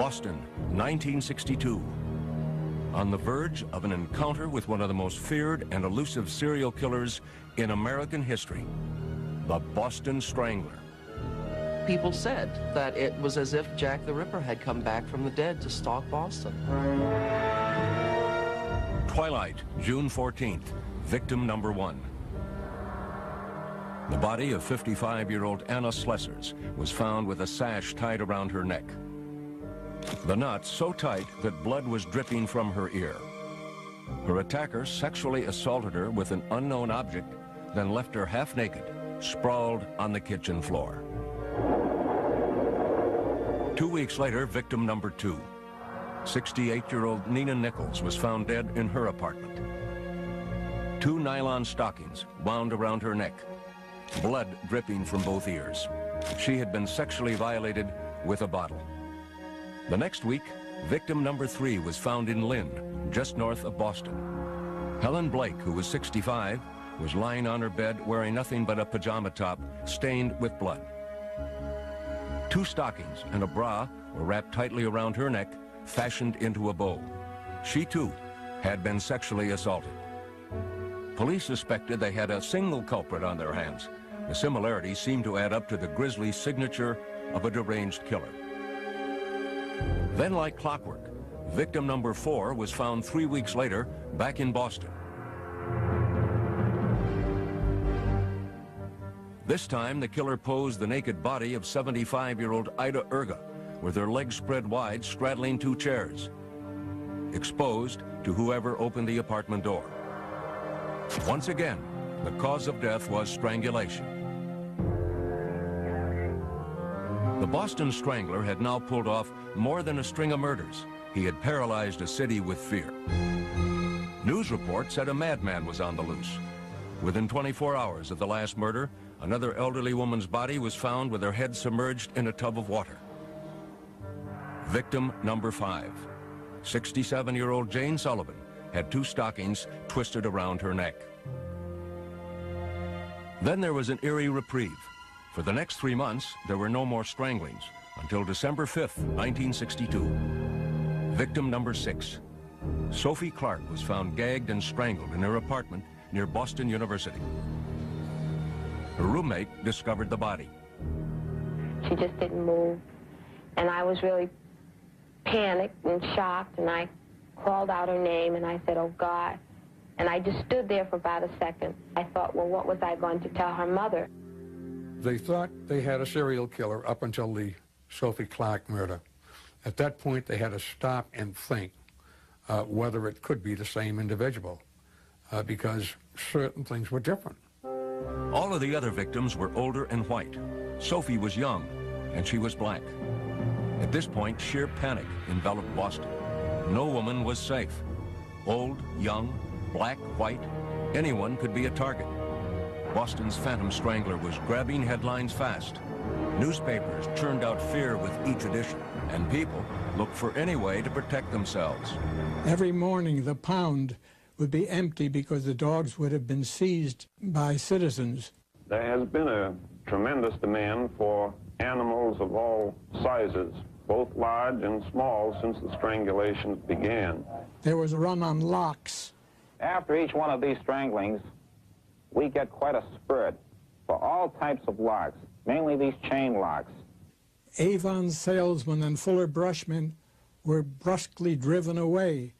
Boston, 1962. On the verge of an encounter with one of the most feared and elusive serial killers in American history, the Boston Strangler. People said that it was as if Jack the Ripper had come back from the dead to stalk Boston. Twilight, June 14th, victim number 1. The body of 55-year-old Anna Slessers was found with a sash tied around her neck. The knot so tight that blood was dripping from her ear. Her attacker sexually assaulted her with an unknown object, then left her half naked, sprawled on the kitchen floor. 2 weeks later, victim number 2. 68-year-old Nina Nichols was found dead in her apartment. 2 nylon stockings wound around her neck, blood dripping from both ears. She had been sexually violated with a bottle. The next week, victim number 3 was found in Lynn, just north of Boston. Helen Blake, who was 65, was lying on her bed wearing nothing but a pajama top stained with blood. 2 stockings and a bra were wrapped tightly around her neck, fashioned into a bow. She, too, had been sexually assaulted. Police suspected they had a single culprit on their hands. The similarities seemed to add up to the grisly signature of a deranged killer. Then, like clockwork, victim number 4 was found 3 weeks later back in Boston. This time, the killer posed the naked body of 75-year-old Ida Erga, with her legs spread wide, straddling 2 chairs, exposed to whoever opened the apartment door. Once again, the cause of death was strangulation. The Boston Strangler had now pulled off more than a string of murders. He had paralyzed a city with fear. News reports said a madman was on the loose. Within 24 hours of the last murder, another elderly woman's body was found with her head submerged in a tub of water. Victim number 5. 67-year-old Jane Sullivan had 2 stockings twisted around her neck. Then there was an eerie reprieve. For the next 3 months, there were no more stranglings until December 5th, 1962. Victim number 6. Sophie Clark was found gagged and strangled in her apartment near Boston University. Her roommate discovered the body. She just didn't move, and I was really panicked and shocked, and I called out her name, and I said, "Oh, God." And I just stood there for about a second. I thought, well, what was I going to tell her mother? They thought they had a serial killer up until the Sophie Clark murder. At that point, they had to stop and think whether it could be the same individual, because certain things were different. All of the other victims were older and white. Sophie was young, and she was black. At this point, sheer panic enveloped Boston. No woman was safe. Old, young, black, white, anyone could be a target. Boston's Phantom Strangler was grabbing headlines fast. Newspapers churned out fear with each edition, and people looked for any way to protect themselves. Every morning, the pound would be empty because the dogs would have been seized by citizens. There has been a tremendous demand for animals of all sizes, both large and small, since the strangulations began. There was a run on locks. After each one of these stranglings, we get quite a spurt for all types of locks, mainly these chain locks. Avon salesmen and Fuller brushmen were brusquely driven away.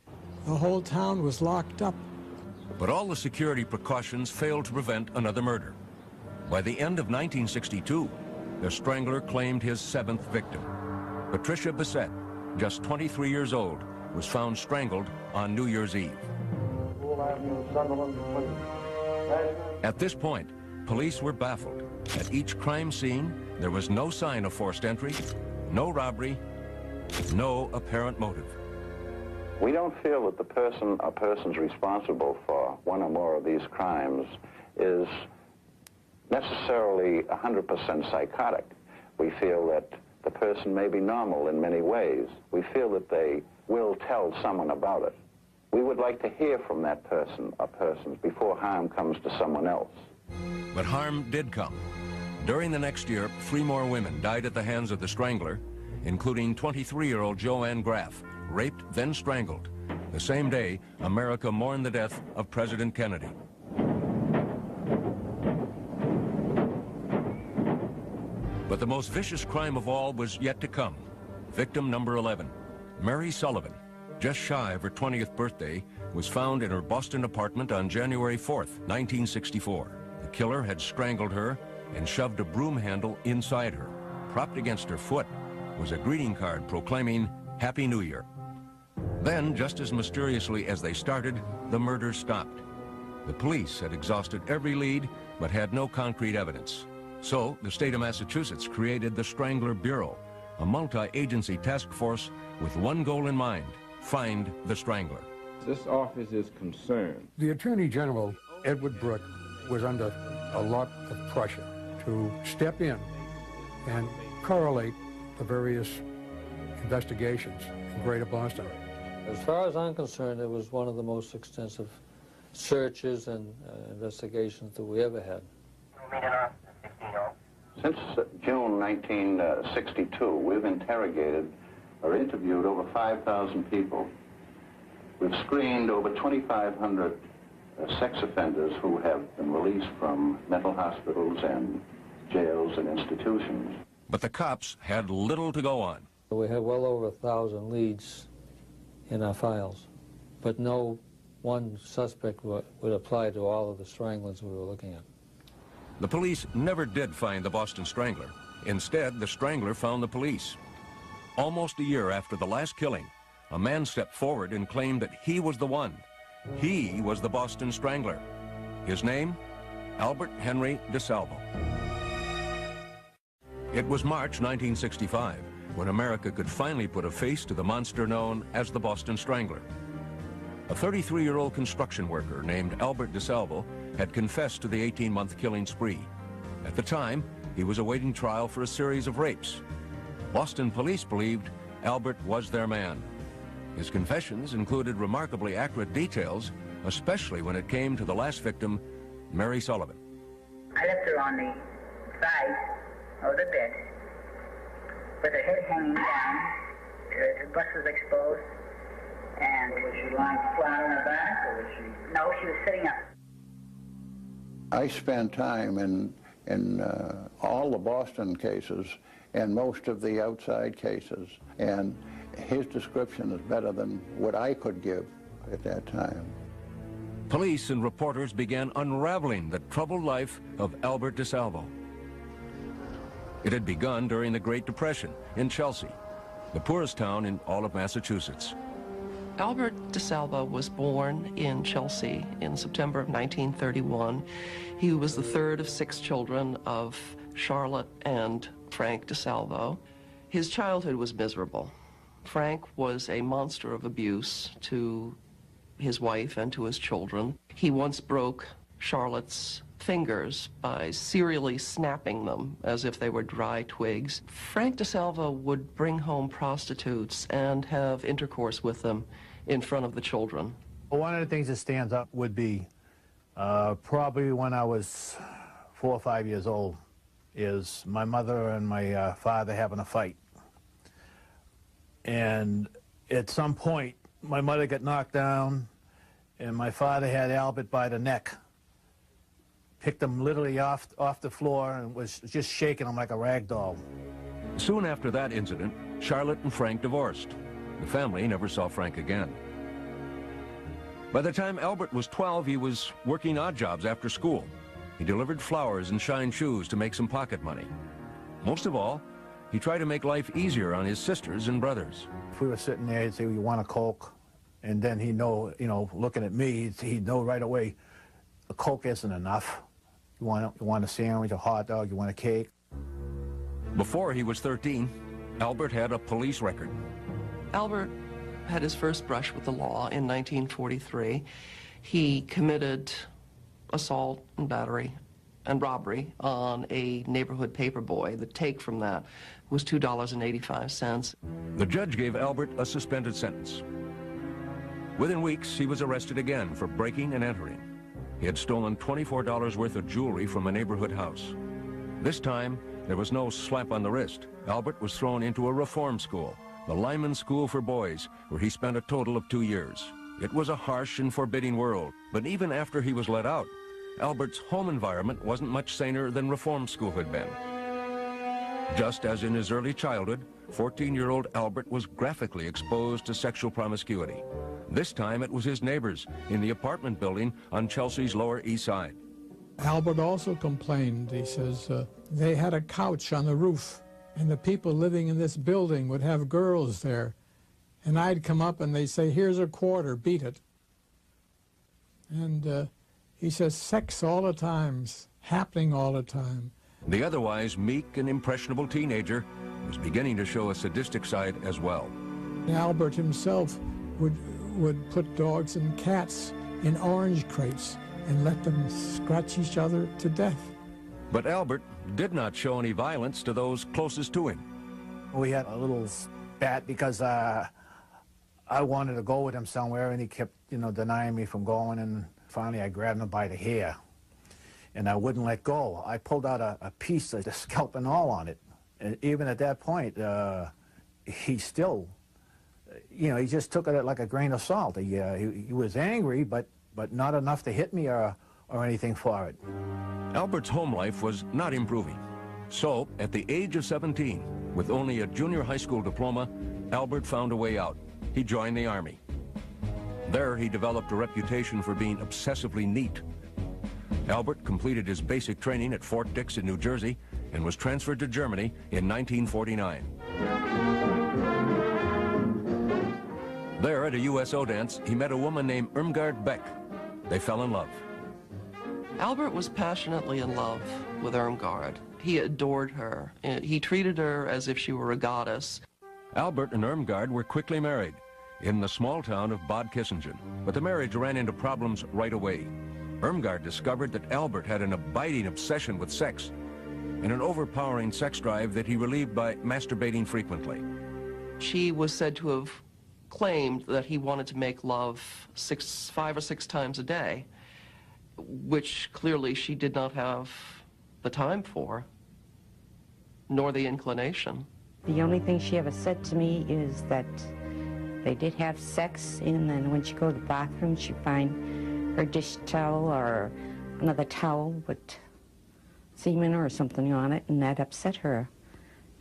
The whole town was locked up. But all the security precautions failed to prevent another murder. By the end of 1962, the Strangler claimed his 7th victim. Patricia Bissett, just 23 years old, was found strangled on New Year's Eve. At this point, police were baffled. At each crime scene, there was no sign of forced entry, no robbery, no apparent motive. We don't feel that the person or persons responsible for one or more of these crimes is necessarily 100% psychotic. We feel that the person may be normal in many ways. We feel that they will tell someone about it. We would like to hear from that person or persons before harm comes to someone else. But harm did come. During the next year, 3 more women died at the hands of the Strangler, including 23-year-old Joanne Graff, raped, then strangled. The same day, America mourned the death of President Kennedy. But the most vicious crime of all was yet to come. Victim number 11, Mary Sullivan, just shy of her 20th birthday, was found in her Boston apartment on January 4th, 1964. The killer had strangled her and shoved a broom handle inside her. Propped against her foot was a greeting card proclaiming Happy New Year. Then, just as mysteriously as they started, the murder stopped. The police had exhausted every lead, but had no concrete evidence. So, the state of Massachusetts created the Strangler Bureau, a multi-agency task force with one goal in mind: find the strangler. This office is concerned. The Attorney General, Edward Brooke, was under a lot of pressure to step in and correlate the various investigations in Greater Boston. As far as I'm concerned, it was one of the most extensive searches and investigations that we ever had. Since June 1962, we've interrogated or interviewed over 5,000 people. We've screened over 2,500 sex offenders who have been released from mental hospitals and jails and institutions. But the cops had little to go on. We had well over 1,000 leads in our files, but no one suspect would apply to all of the stranglers we were looking at. The police never did find the Boston Strangler. Instead, the strangler found the police. Almost a year after the last killing, a man stepped forward and claimed that he was the one. He was the Boston Strangler. His name? Albert Henry DeSalvo. It was March 1965 when America could finally put a face to the monster known as the Boston Strangler. A 33-year-old construction worker named Albert DeSalvo had confessed to the 18-month killing spree. At the time, he was awaiting trial for a series of rapes. Boston police believed Albert was their man. His confessions included remarkably accurate details, especially when it came to the last victim, Mary Sullivan. I left her on the side of the bed with her head hanging down, her bust was exposed, and was she lying flat on her back, or was she? No, she was sitting up. I spent time in all the Boston cases and most of the outside cases, and his description is better than what I could give at that time. Police and reporters began unraveling the troubled life of Albert DeSalvo. It had begun during the Great Depression in Chelsea, the poorest town in all of Massachusetts. Albert DeSalvo was born in Chelsea in September of 1931. He was the third of 6 children of Charlotte and Frank DeSalvo. His childhood was miserable. Frank was a monster of abuse to his wife and to his children. He once broke Charlotte's fingers by serially snapping them as if they were dry twigs. Frank DeSalvo would bring home prostitutes and have intercourse with them in front of the children. One of the things that stands up would be probably when I was 4 or 5 years old, is my mother and my father having a fight. And at some point, my mother got knocked down, and my father had Albert by the neck, picked him literally off the floor, and was just shaking him like a rag doll. Soon after that incident, Charlotte and Frank divorced. The family never saw Frank again. By the time Albert was 12, he was working odd jobs after school. He delivered flowers and shined shoes to make some pocket money. Most of all, he tried to make life easier on his sisters and brothers. If we were sitting there, he'd say, "You want a Coke?" And then he'd know, looking at me, he'd know right away, a Coke isn't enough. You want a sandwich, a hot dog, you want a cake? Before he was 13, Albert had a police record. Albert had his first brush with the law in 1943. He committed assault and battery and robbery on a neighborhood paperboy. The take from that was $2.85. The judge gave Albert a suspended sentence. Within weeks, he was arrested again for breaking and entering. He had stolen $24 worth of jewelry from a neighborhood house. This time, there was no slap on the wrist. Albert was thrown into a reform school, the Lyman School for Boys, where he spent a total of 2 years. It was a harsh and forbidding world, but even after he was let out, Albert's home environment wasn't much saner than reform school had been. Just as in his early childhood, 14-year-old Albert was graphically exposed to sexual promiscuity. This time it was his neighbors in the apartment building on Chelsea's Lower East Side. Albert also complained. He says they had a couch on the roof, and the people living in this building would have girls there. And I'd come up and they'd say, "Here's a quarter, beat it." And he says, sex all the time, happening all the time. The otherwise meek and impressionable teenager was beginning to show a sadistic side as well. Albert himself would put dogs and cats in orange crates and let them scratch each other to death. But Albert did not show any violence to those closest to him. We had a little spat because I wanted to go with him somewhere, and he kept, denying me from going, and finally I grabbed him by the hair, and I wouldn't let go. I pulled out a piece of the scalp and all on it. And even at that point, he still, he just took it like a grain of salt. He was angry, but not enough to hit me or anything for it. Albert's home life was not improving. So, at the age of 17, with only a junior high school diploma, Albert found a way out. He joined the Army. There, he developed a reputation for being obsessively neat. Albert completed his basic training at Fort Dix in New Jersey and was transferred to Germany in 1949. There, at a USO dance, he met a woman named Irmgard Beck. They fell in love. Albert was passionately in love with Irmgard. He adored her. He treated her as if she were a goddess. Albert and Irmgard were quickly married in the small town of Bad Kissingen, but the marriage ran into problems right away. Irmgard discovered that Albert had an abiding obsession with sex and an overpowering sex drive that he relieved by masturbating frequently. She was said to have claimed that he wanted to make love 5 or 6 times a day, which clearly she did not have the time for, nor the inclination. The only thing she ever said to me is that they did have sex, and then when she'd go to the bathroom, she'd find her dish towel or another towel with semen or something on it, and that upset her.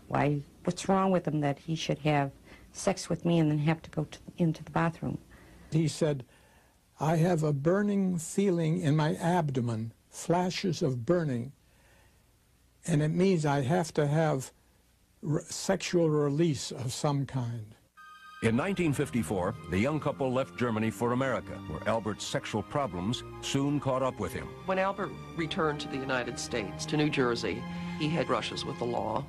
Why, what's wrong with him that he should have sex with me and then have to go into the bathroom? He said, "I have a burning feeling in my abdomen, flashes of burning, and it means I have to have sexual release of some kind." In 1954, the young couple left Germany for America, where Albert's sexual problems soon caught up with him. When Albert returned to the United States, to New Jersey, he had brushes with the law.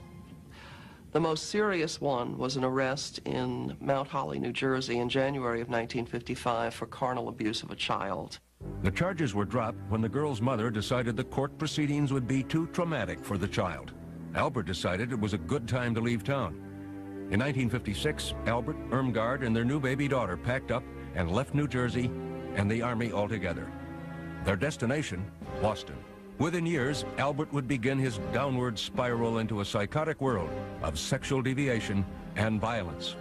The most serious one was an arrest in Mount Holly, New Jersey in January of 1955 for carnal abuse of a child. The charges were dropped when the girl's mother decided the court proceedings would be too traumatic for the child. Albert decided it was a good time to leave town. In 1956, Albert, Irmgard, and their new baby daughter packed up and left New Jersey and the Army altogether. Their destination, Boston. Within years, Albert would begin his downward spiral into a psychotic world of sexual deviation and violence.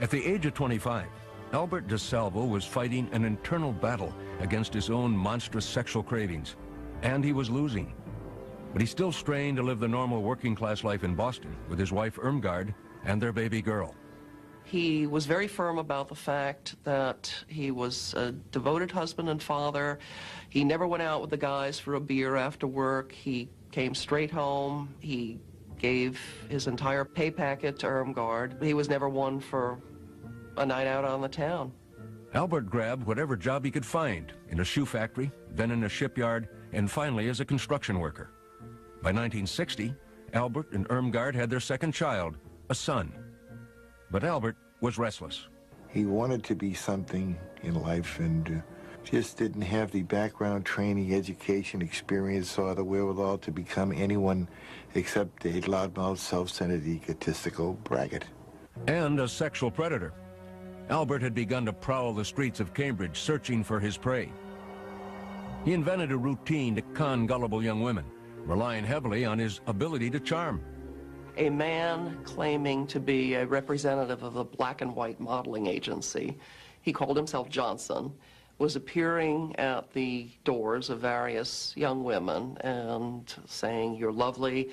At the age of 25, Albert DeSalvo was fighting an internal battle against his own monstrous sexual cravings, and he was losing. But he still strained to live the normal working-class life in Boston with his wife Irmgard and their baby girl. He was very firm about the fact that he was a devoted husband and father. He never went out with the guys for a beer after work. He came straight home. He gave his entire pay packet to Irmgard. He was never one for a night out on the town. Albert grabbed whatever job he could find, in a shoe factory, then in a shipyard, and finally as a construction worker. By 1960, Albert and Irmgard had their second child, a son. But Albert was restless. He wanted to be something in life and just didn't have the background, training, education, experience, or the wherewithal to become anyone except a loudmouth, self-centered, egotistical braggart. And a sexual predator. Albert had begun to prowl the streets of Cambridge searching for his prey. He invented a routine to con gullible young women, relying heavily on his ability to charm. A man claiming to be a representative of a black and white modeling agency, he called himself Johnson, was appearing at the doors of various young women and saying, "You're lovely,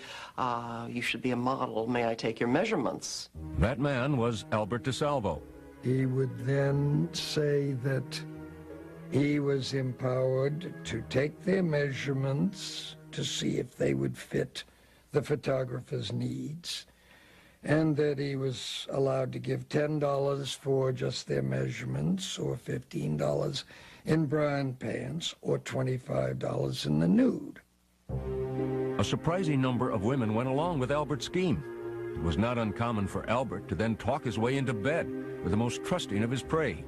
you should be a model, may I take your measurements?" That man was Albert DeSalvo. He would then say that he was empowered to take their measurements to see if they would fit the photographer's needs, and that he was allowed to give $10 for just their measurements, or $15 in bra and pants, or $25 in the nude. A surprising number of women went along with Albert's scheme. It was not uncommon for Albert to then talk his way into bed with the most trusting of his prey.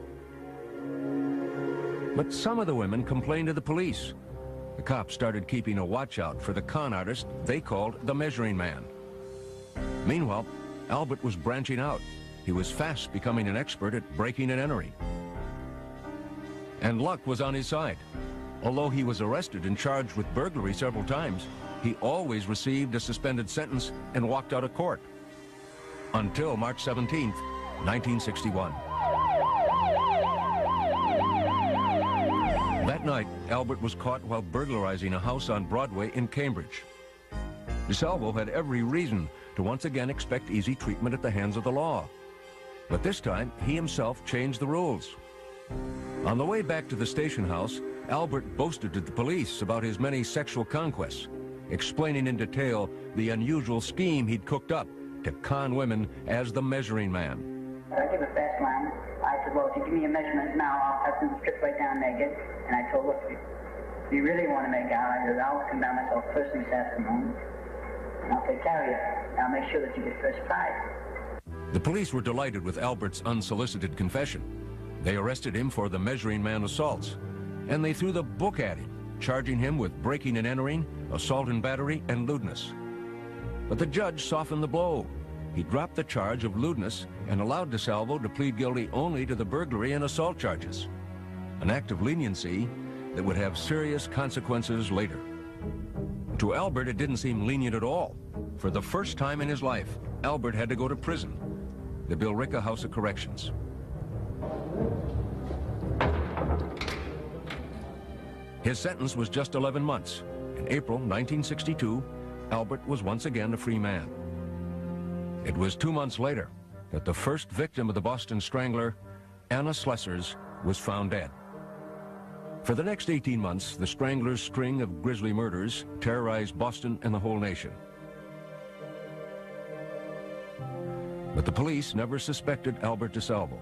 But some of the women complained to the police. The cops started keeping a watch out for the con artist they called the Measuring Man. Meanwhile, Albert was branching out. He was fast becoming an expert at breaking and entering. And luck was on his side. Although he was arrested and charged with burglary several times, he always received a suspended sentence and walked out of court. Until March 17th, 1961. That night, Albert was caught while burglarizing a house on Broadway in Cambridge. DeSalvo had every reason to once again expect easy treatment at the hands of the law. But this time, he himself changed the rules. On the way back to the station house, Albert boasted to the police about his many sexual conquests, explaining in detail the unusual scheme he'd cooked up to con women as the Measuring Man. I gave a fast line. I said, well, if you give me a measurement now, I'll have them strip right down naked. And I told, look, if you really want to make out, I said, I'll come down myself first thing this afternoon, and I'll take care of you. I'll make sure that you get first prize. The police were delighted with Albert's unsolicited confession. They arrested him for the Measuring Man assaults, and they threw the book at him, charging him with breaking and entering, assault and battery, and lewdness. But the judge softened the blow. He dropped the charge of lewdness and allowed DeSalvo to plead guilty only to the burglary and assault charges, an act of leniency that would have serious consequences later. To Albert, it didn't seem lenient at all. For the first time in his life, Albert had to go to prison, the Billerica House of Corrections. His sentence was just 11 months. In April 1962, Albert was once again a free man. It was 2 months later that the first victim of the Boston Strangler, Anna Slessors, was found dead. For the next 18 months, the Strangler's string of grisly murders terrorized Boston and the whole nation. But the police never suspected Albert DeSalvo.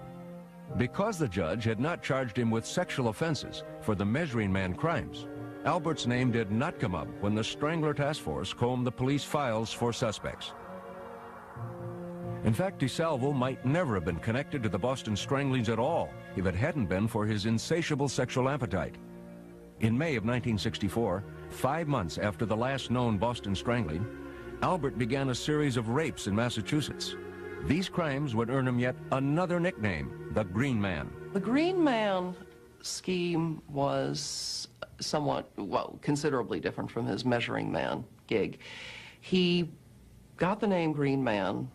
Because the judge had not charged him with sexual offenses for the Measuring Man crimes, Albert's name did not come up when the Strangler Task Force combed the police files for suspects. In fact, DeSalvo might never have been connected to the Boston stranglings at all if it hadn't been for his insatiable sexual appetite. In May of 1964, 5 months after the last known Boston strangling, Albert began a series of rapes in Massachusetts. These crimes would earn him yet another nickname, the Green Man. The Green Man scheme was somewhat, well, considerably different from his Measuring Man gig. He got the name Green Man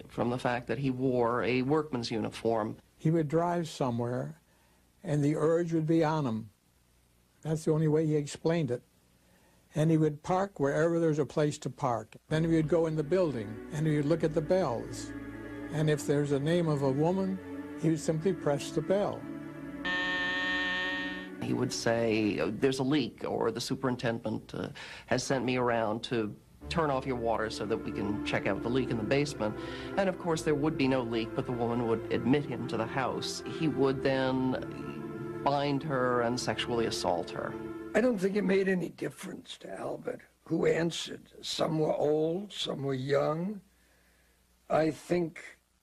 from the fact that he wore a workman's uniform. He would drive somewhere, and the urge would be on him. That's the only way he explained it. And he would park wherever there's a place to park. Then he would go in the building, and he would look at the bells. And if there's a name of a woman, he would simply press the bell. He would say, there's a leak, or the superintendent has sent me around to turn off your water so that we can check out the leak in the basement. And of course there would be no leak, but the woman would admit him to the house. He would then bind her and sexually assault her. I don't think it made any difference to Albert who answered. Some were old, some were young. I think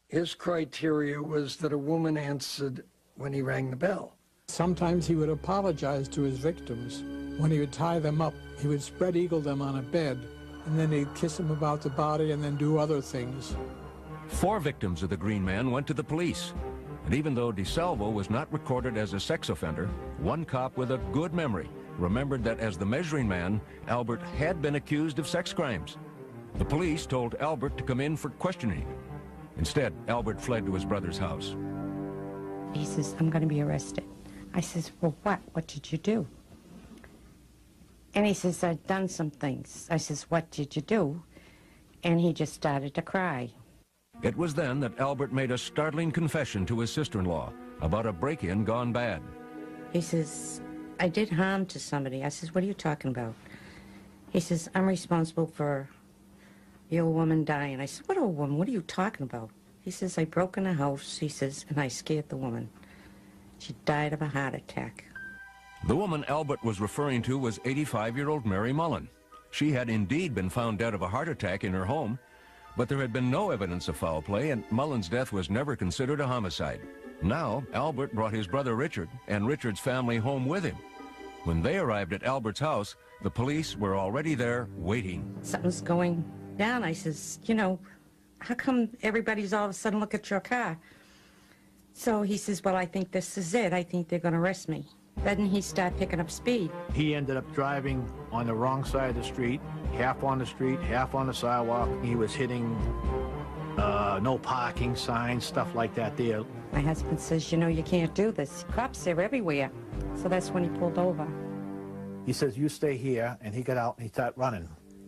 his criteria was that a woman answered when he rang the bell. Sometimes he would apologize to his victims. When he would tie them up, he would spread eagle them on a bed, and then he'd kiss them about the body and then do other things. 4 victims of the Green Man went to the police. And even though DeSalvo was not recorded as a sex offender, one cop with a good memory remembered that as the measuring man, Albert had been accused of sex crimes. The police told Albert to come in for questioning. Instead, Albert fled to his brother's house. He says, I'm going to be arrested. I says, well, what? What did you do? And he says, I've done some things. I says, what did you do? And he just started to cry. It was then that Albert made a startling confession to his sister-in-law about a break-in gone bad. He says, I did harm to somebody. I says, what are you talking about? He says, I'm responsible for the old woman dying. I said, what old woman? What are you talking about? He says, I broke in a house, he says, and I scared the woman. She died of a heart attack. The woman Albert was referring to was 85-year-old Mary Mullen. She had indeed been found dead of a heart attack in her home, but there had been no evidence of foul play, and Mullen's death was never considered a homicide. Now, Albert brought his brother Richard and Richard's family home with him. When they arrived at Albert's house, the police were already there waiting. Something's going down. I says, you know, how come everybody's all of a sudden look at your car? So he says, well, I think this is it. I think they're going to arrest me. Then he started picking up speed. He ended up driving on the wrong side of the street, half on the street, half on the sidewalk. He was hitting no parking signs, stuff like that there. My husband says, you know, you can't do this. Cops are everywhere. So that's when he pulled over. He says, you stay here, and he got out and he started running.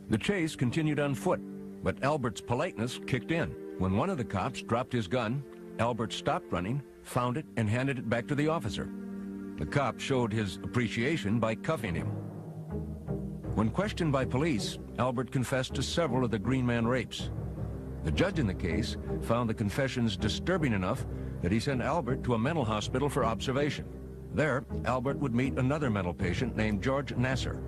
The chase continued on foot, but Albert's politeness kicked in. When one of the cops dropped his gun, Albert stopped running, found it, and handed it back to the officer. The cop showed his appreciation by cuffing him. When questioned by police, Albert confessed to several of the Green Man rapes. The judge in the case found the confessions disturbing enough that he sent Albert to a mental hospital for observation. There, Albert would meet another mental patient named George Nasser.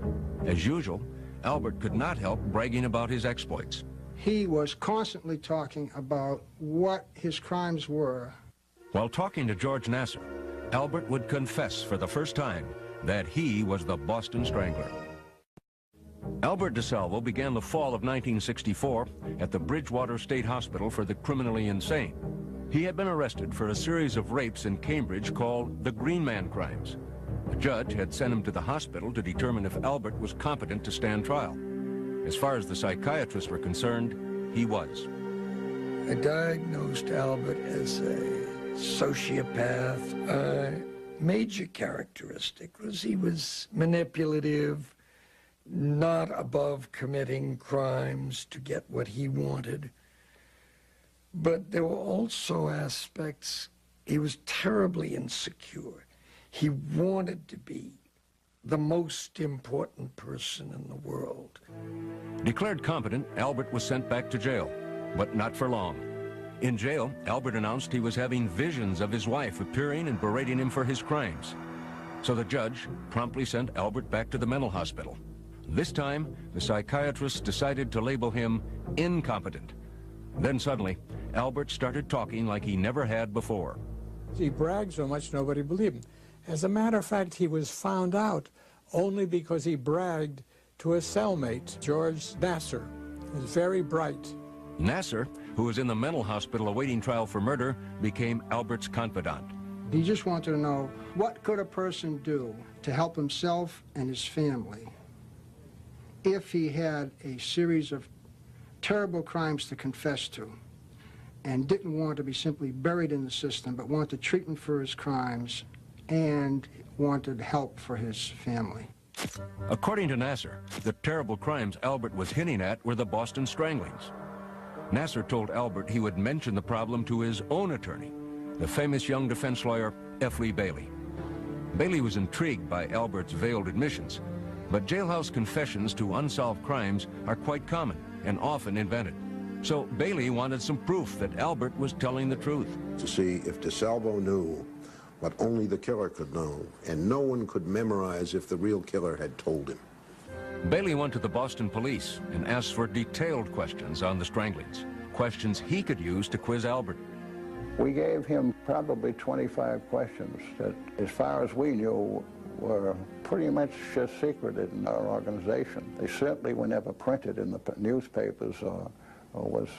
As usual, Albert could not help bragging about his exploits. He was constantly talking about what his crimes were. While talking to George Nasser, Albert would confess for the first time that he was the Boston Strangler. Albert DeSalvo began the fall of 1964 at the Bridgewater State Hospital for the criminally insane. He had been arrested for a series of rapes in Cambridge called the Green Man crimes. The judge had sent him to the hospital to determine if Albert was competent to stand trial. As far as the psychiatrists were concerned, he was. I diagnosed Albert as a sociopath. A major characteristic was he was manipulative, not above committing crimes to get what he wanted. But there were also aspects, he was terribly insecure. He wanted to be the most important person in the world. Declared competent, Albert was sent back to jail, but not for long. In jail, Albert announced he was having visions of his wife appearing and berating him for his crimes. So the judge promptly sent Albert back to the mental hospital. This time, the psychiatrists decided to label him incompetent. Then suddenly, Albert started talking like he never had before. He bragged so much nobody believed him. As a matter of fact, he was found out only because he bragged to a cellmate, George Nasser. He was very bright. Nasser, who was in the mental hospital awaiting trial for murder, became Albert's confidant. He just wanted to know, what could a person do to help himself and his family if he had a series of terrible crimes to confess to and didn't want to be simply buried in the system, but wanted treatment for his crimes and wanted help for his family. According to Nasser, the terrible crimes Albert was hinting at were the Boston Stranglings. Nasser told Albert he would mention the problem to his own attorney, the famous young defense lawyer F. Lee Bailey. Bailey was intrigued by Albert's veiled admissions, but jailhouse confessions to unsolved crimes are quite common and often invented. So Bailey wanted some proof that Albert was telling the truth. To see if DeSalvo knew what only the killer could know, and no one could memorize if the real killer had told him. Bailey went to the Boston police and asked for detailed questions on the Stranglings, questions he could use to quiz Albert. We gave him probably 25 questions that, as far as we knew, were pretty much secreted in our organization. They certainly were never printed in the newspapers or was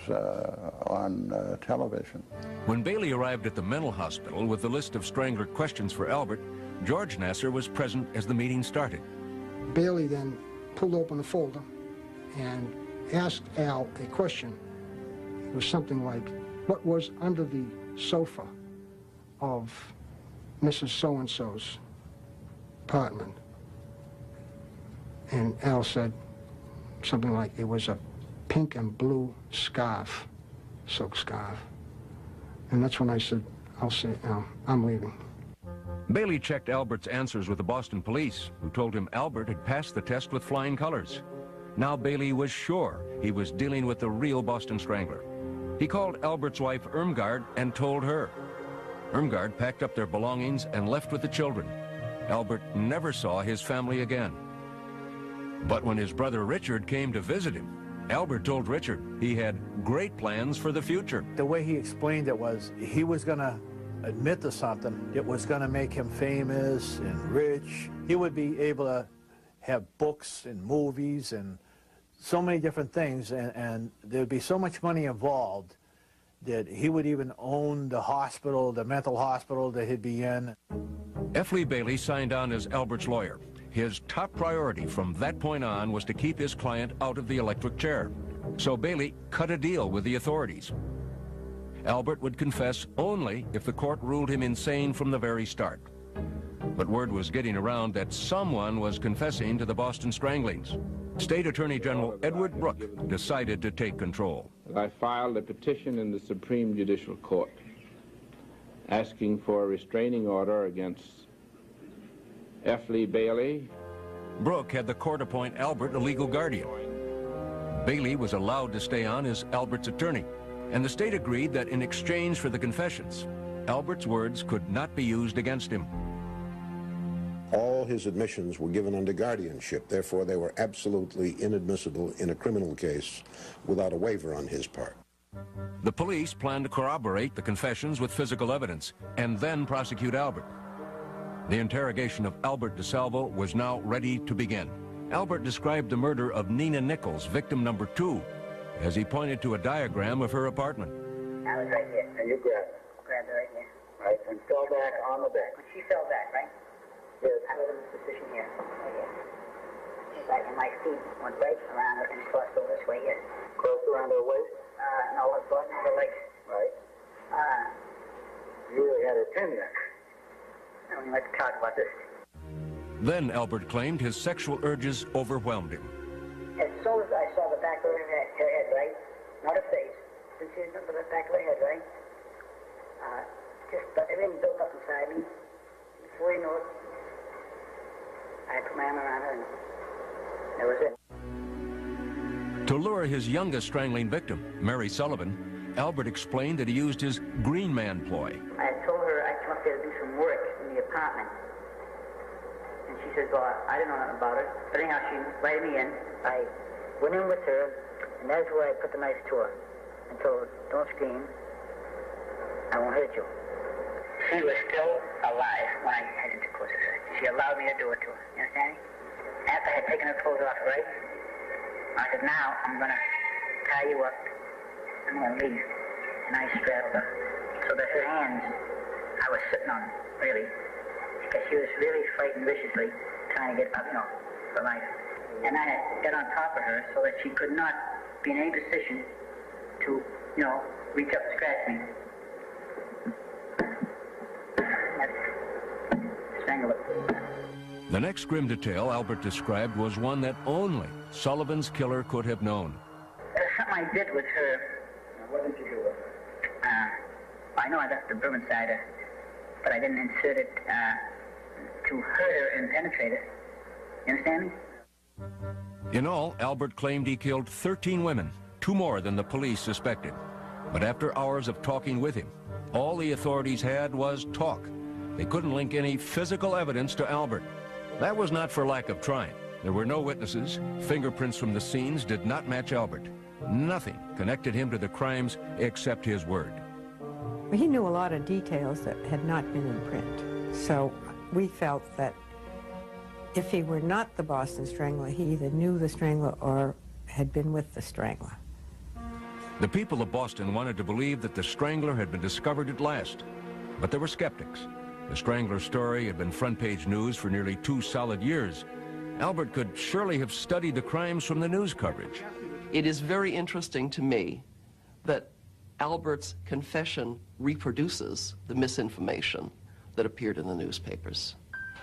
on television. When Bailey arrived at the mental hospital with the list of Strangler questions for Albert, George Nasser was present as the meeting started. Bailey then pulled open the folder and asked Al a question. It was something like, what was under the sofa of Mrs. So-and-so's apartment? And Al said something like, it was a pink and blue scarf, silk scarf. And that's when I said, I'll say, Al, I'm leaving. Bailey checked Albert's answers with the Boston police, who told him Albert had passed the test with flying colors. Now Bailey was sure he was dealing with the real Boston Strangler. He called Albert's wife Irmgard and told her. Irmgard packed up their belongings and left with the children. Albert never saw his family again. But when his brother Richard came to visit him, Albert told Richard he had great plans for the future. The way he explained it was he was going to admit to something. It was going to make him famous and rich. He would be able to have books and movies and so many different things, and there'd be so much money involved that he would even own the hospital, the mental hospital that he'd be in. F. Lee Bailey signed on as Albert's lawyer. His top priority from that point on was to keep his client out of the electric chair. So Bailey cut a deal with the authorities. Albert would confess only if the court ruled him insane from the very start. But word was getting around that someone was confessing to the Boston Stranglings. State Attorney General Edward Brooke decided to take control. I filed a petition in the Supreme Judicial Court asking for a restraining order against F. Lee Bailey. Brooke had the court appoint Albert a legal guardian. Bailey was allowed to stay on as Albert's attorney, and the state agreed that in exchange for the confessions, Albert's words could not be used against him. All his admissions were given under guardianship. Therefore, they were absolutely inadmissible in a criminal case without a waiver on his part. The police planned to corroborate the confessions with physical evidence and then prosecute Albert. The interrogation of Albert DeSalvo was now ready to begin. Albert described the murder of Nina Nichols, victim number 2, as he pointed to a diagram of her apartment. I was right here. And you grabbed it. Grabbed it right here. Right, and fell back on the bed. When she fell back, right? Yes. I was in this position here. Right here. Right, and my feet went right around her and crossed over this way here. Crossed around her waist? No, it wasn't her legs. Right. You really had her pinned there. I don't even like to talk about this. Then Albert claimed his sexual urges overwhelmed him. As soon as I saw the back of her head, right? Not her face. Didn't see nothing but the back of her head, right? Everything built up inside me. Before you know it, I put my arm around her and that was it. To lure his youngest strangling victim, Mary Sullivan, Albert explained that he used his green man ploy. I told her I'd come up there to do some work in the apartment. And she said, well, I didn't know nothing about it. But anyhow, she invited me in. I went in with her, and that's where I put the knife to her. And told her, don't scream. I won't hurt you. She was still alive when I had intercourse with her. She allowed me to do it to her. You understand? After I had taken her clothes off, right? I said, now I'm going to tie you up. I'm going to leave. And I straddled her. So that her hands, I was sitting on them, really. Because she was really fighting viciously, trying to get up, for life. And I had got on top of her so that she could not be in any position to, reach up and scratch me. Strangle her. The next grim detail Albert described was one that only Sullivan's killer could have known. There was something I did with her. What did you do with her? I know I left the Bourbon cider, but I didn't insert it to hurt her and penetrate it. You understand me? In all, Albert claimed he killed 13 women, 2 more than the police suspected. But after hours of talking with him, all the authorities had was talk. They couldn't link any physical evidence to Albert. That was not for lack of trying. There were no witnesses. Fingerprints from the scenes did not match Albert. Nothing connected him to the crimes except his word. He knew a lot of details that had not been in print. So we felt that if he were not the Boston Strangler, he either knew the Strangler or had been with the Strangler. The people of Boston wanted to believe that the Strangler had been discovered at last, but there were skeptics. The Strangler story had been front-page news for nearly 2 solid years, Albert could surely have studied the crimes from the news coverage. It is very interesting to me that Albert's confession reproduces the misinformation that appeared in the newspapers.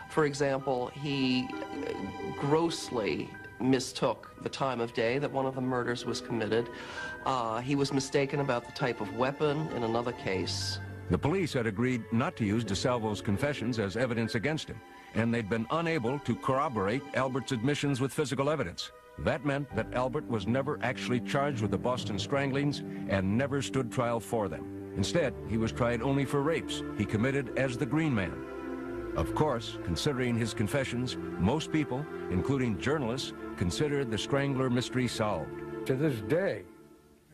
For example, he grossly mistook the time of day that one of the murders was committed. He was mistaken about the type of weapon in another case. The police had agreed not to use DeSalvo's confessions as evidence against him, and they'd been unable to corroborate Albert's admissions with physical evidence. That meant that Albert was never actually charged with the Boston stranglings and never stood trial for them. Instead, he was tried only for rapes he committed as the Green Man. Of course, considering his confessions, most people, including journalists, considered the Strangler mystery solved. To this day,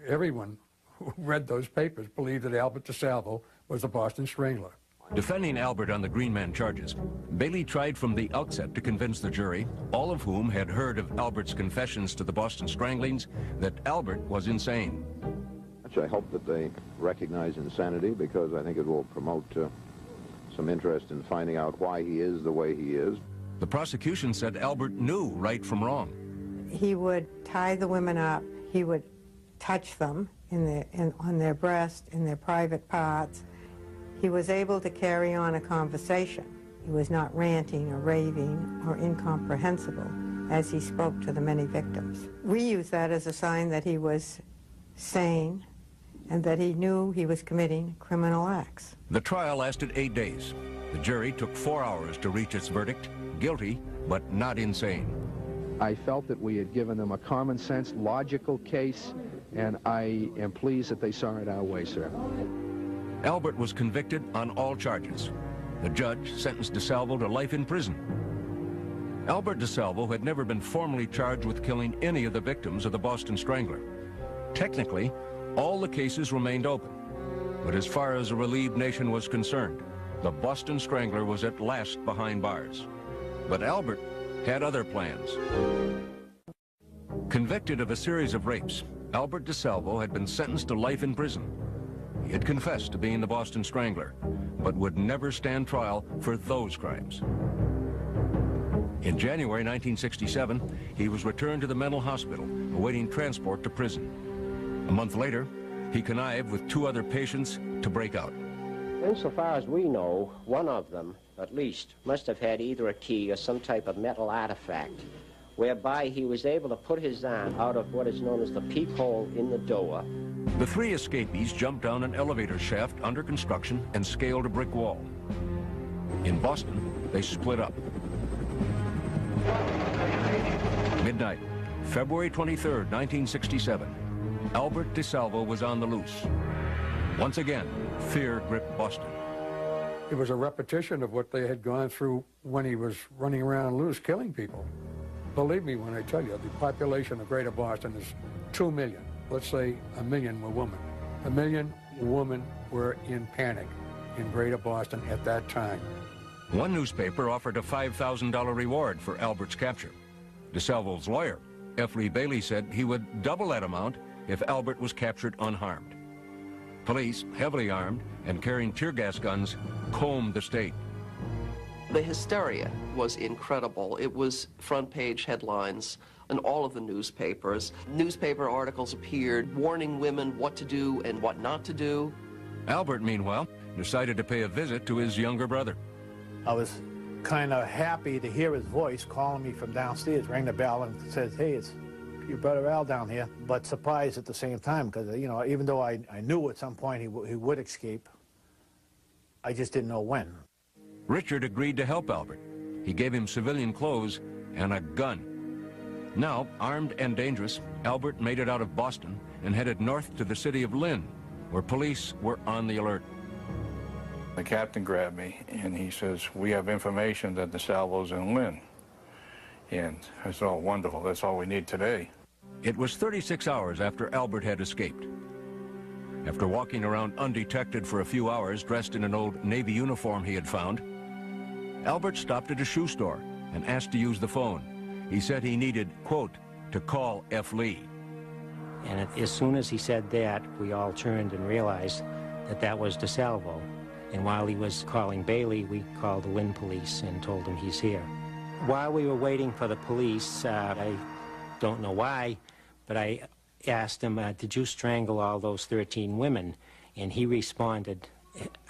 everyone who read those papers believed that Albert DeSalvo was the Boston Strangler. Defending Albert on the Green Man charges, Bailey tried from the outset to convince the jury, all of whom had heard of Albert's confessions to the Boston stranglings, that Albert was insane. I hope that they recognize insanity, because I think it will promote some interest in finding out why he is the way he is. The prosecution said Albert knew right from wrong. He would tie the women up. He would touch them on their breast, in their private parts. He was able to carry on a conversation. He was not ranting or raving or incomprehensible as he spoke to the many victims. We use that as a sign that he was sane and that he knew he was committing criminal acts. The trial lasted 8 days. The jury took 4 hours to reach its verdict, guilty, but not insane. I felt that we had given them a common sense, logical case, and I am pleased that they saw it our way, sir. Albert was convicted on all charges. The judge sentenced DeSalvo to life in prison. Albert DeSalvo had never been formally charged with killing any of the victims of the Boston Strangler. Technically, all the cases remained open. But as far as a relieved nation was concerned, the Boston Strangler was at last behind bars. But Albert had other plans. Convicted of a series of rapes, Albert DeSalvo had been sentenced to life in prison. He had confessed to being the Boston Strangler, but would never stand trial for those crimes. In January 1967, he was returned to the mental hospital, awaiting transport to prison. A month later, he connived with 2 other patients to break out. Insofar as we know, one of them, at least, must have had either a key or some type of metal artifact, whereby he was able to put his arm out of what is known as the peephole in the door. The 3 escapees jumped down an elevator shaft under construction and scaled a brick wall. In Boston, they split up. Midnight, February 23rd, 1967. Albert DeSalvo was on the loose. Once again, fear gripped Boston. It was a repetition of what they had gone through when he was running around loose killing people. Believe me when I tell you, the population of Greater Boston is 2 million. Let's say 1 million were women. 1 million women were in panic in Greater Boston at that time. One newspaper offered a $5,000 reward for Albert's capture. DeSalvo's lawyer, F. Lee Bailey, said he would double that amount if Albert was captured unharmed. Police, heavily armed and carrying tear gas guns, combed the state. The hysteria was incredible. It was front-page headlines in all of the newspapers. Newspaper articles appeared warning women what to do and what not to do. Albert, meanwhile, decided to pay a visit to his younger brother. I was kind of happy to hear his voice calling me from downstairs, rang the bell and said, "Hey, it's your brother Al down here," but surprised at the same time because, you know, even though I knew at some point he would escape, I just didn't know when. Richard agreed to help Albert. He gave him civilian clothes and a gun. Now, armed and dangerous, Albert made it out of Boston and headed north to the city of Lynn, where police were on the alert. The captain grabbed me and he says, "We have information that DeSalvo's in Lynn." And I said, "Oh, wonderful, that's all we need today." It was 36 hours after Albert had escaped. After walking around undetected for a few hours, dressed in an old Navy uniform he had found, Albert stopped at a shoe store and asked to use the phone. He said he needed, quote, to call F. Lee. And as soon as he said that, we all turned and realized that that was DeSalvo. And while he was calling Bailey, we called the Lynn police and told him he's here. While we were waiting for the police, I don't know why, but I asked him, did you strangle all those 13 women? And he responded,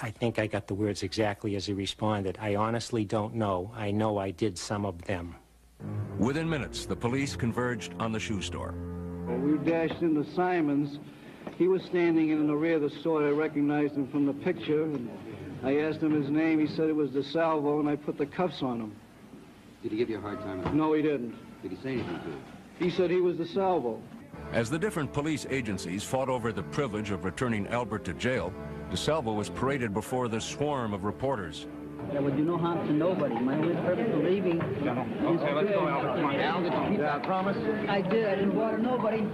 I think I got the words exactly as he responded, I honestly don't know. I know I did some of them. Within minutes, the police converged on the shoe store. We dashed into Simon's. He was standing in the rear of the store. I recognized him from the picture, and I asked him his name. He said it was DeSalvo, and I put the cuffs on him. Did he give you a hard time? No, he didn't. Did he say anything to you? He said he was DeSalvo. As the different police agencies fought over the privilege of returning Albert to jail, DeSalvo was paraded before the swarm of reporters. There would do no harm to nobody. My only purpose for leaving is Okay, let's go, Albert. Come on, Al, did you keep that promise? I did. I didn't bother nobody.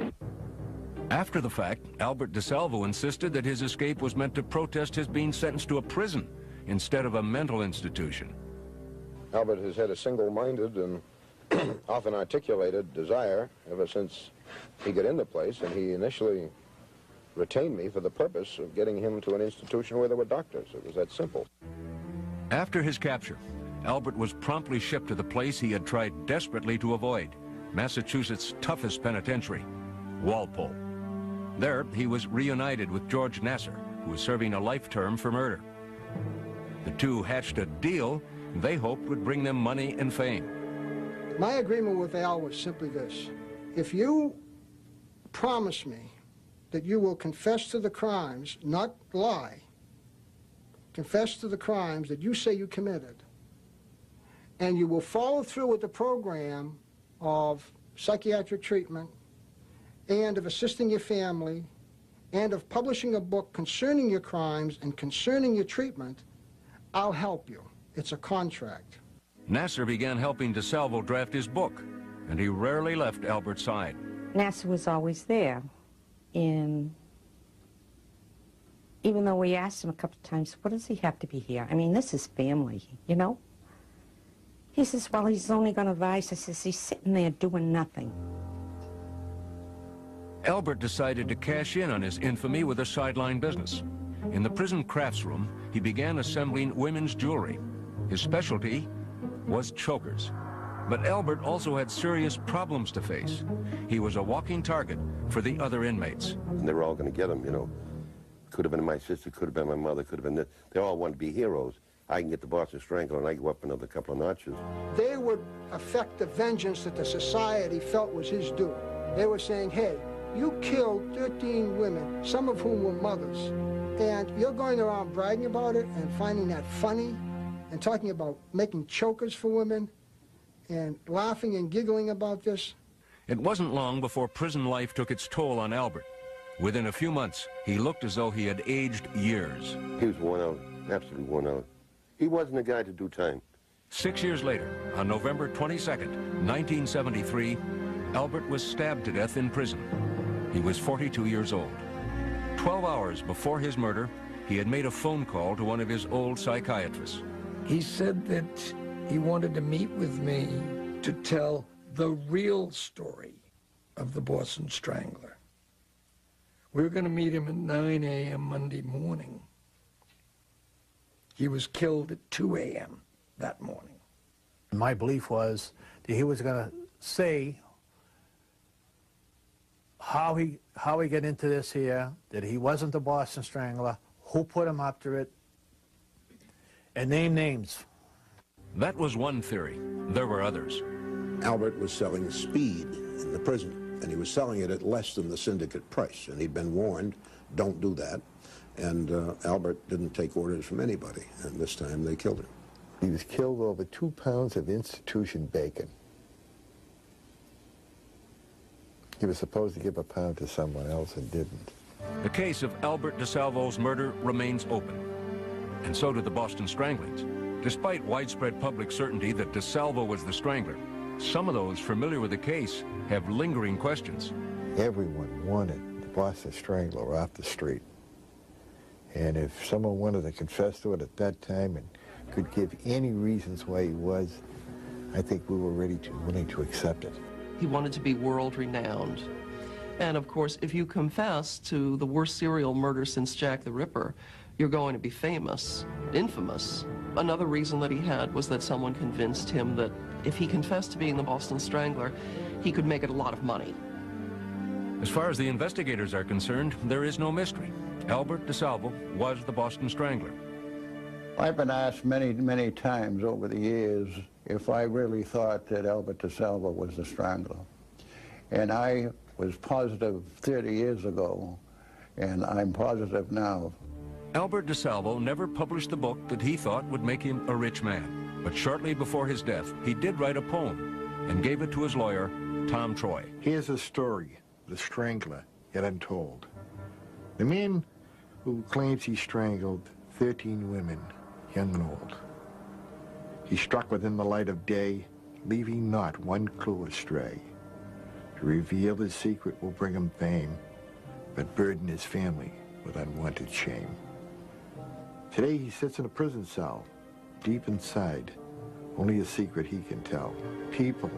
After the fact, Albert DeSalvo insisted that his escape was meant to protest his being sentenced to a prison instead of a mental institution. Albert has had a single-minded and often articulated desire ever since he got in the place, and he initially retained me for the purpose of getting him to an institution where there were doctors. It was that simple. After his capture, Albert was promptly shipped to the place he had tried desperately to avoid, Massachusetts' toughest penitentiary, Walpole. There, he was reunited with George Nasser, who was serving a life term for murder. The two hatched a deal they hoped would bring them money and fame. My agreement with Al was simply this. If you promise me that you will confess to the crimes, not lie, confess to the crimes that you say you committed, and you will follow through with the program of psychiatric treatment and of assisting your family and of publishing a book concerning your crimes and concerning your treatment, I'll help you. It's a contract. Nasser began helping DeSalvo draft his book, and he rarely left Albert's side. Nasser was always there. And even though we asked him a couple of times, what does he have to be here? I mean, this is family, you know? He says, well, he's only going to advise. I says, he's sitting there doing nothing. Albert decided to cash in on his infamy with a sideline business. In the prison crafts room, he began assembling women's jewelry. His specialty was chokers. But Albert also had serious problems to face. He was a walking target for the other inmates. And they were all going to get him, you know. Could have been my sister, could have been my mother, could have been this. They all wanted to be heroes. I can get the Boston Strangler and I go up another couple of notches. They would affect the vengeance that the society felt was his due. They were saying, hey, you killed 13 women, some of whom were mothers, and you're going around bragging about it and finding that funny and talking about making chokers for women and laughing and giggling about this. It wasn't long before prison life took its toll on Albert. Within a few months, he looked as though he had aged years. He was worn out, absolutely worn out. He wasn't a guy to do time. 6 years later, on November 22nd, 1973, Albert was stabbed to death in prison. He was 42 years old. 12 hours before his murder, he had made a phone call to one of his old psychiatrists. He said that he wanted to meet with me to tell the real story of the Boston Strangler. We were going to meet him at 9 a.m. Monday morning. He was killed at 2 a.m. that morning. My belief was that he was going to say how he got into this here, that he wasn't the Boston Strangler, who put him up to it, and name names. That was one theory. There were others. Albert was selling speed in the prison, and he was selling it at less than the syndicate price, and he'd been warned, don't do that. And Albert didn't take orders from anybody, and this time they killed him. He was killed over 2 pounds of institution bacon. He was supposed to give a pound to someone else and didn't. The case of Albert DeSalvo's murder remains open, and so do the Boston Stranglings. Despite widespread public certainty that DeSalvo was the strangler, some of those familiar with the case have lingering questions. Everyone wanted the Boston Strangler off the street. And if someone wanted to confess to it at that time and could give any reasons why he was, I think we were willing to accept it. He wanted to be world-renowned. And of course, if you confess to the worst serial murder since Jack the Ripper, you're going to be famous, infamous. Another reason that he had was that someone convinced him that if he confessed to being the Boston Strangler, he could make it a lot of money. As far as the investigators are concerned, there is no mystery. Albert DeSalvo was the Boston Strangler. I've been asked many, many times over the years if I really thought that Albert DeSalvo was the Strangler. And I was positive 30 years ago, and I'm positive now. Albert DeSalvo never published the book that he thought would make him a rich man. But shortly before his death, he did write a poem and gave it to his lawyer, Tom Troy. Here's a story, The Strangler, yet untold. The man who claims he strangled 13 women, young and old. He struck within the light of day, leaving not one clue astray. To reveal his secret will bring him fame, but burden his family with unwanted shame. Today he sits in a prison cell, deep inside, only a secret he can tell. People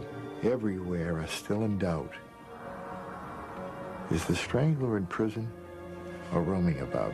everywhere are still in doubt. Is the Strangler in prison or roaming about?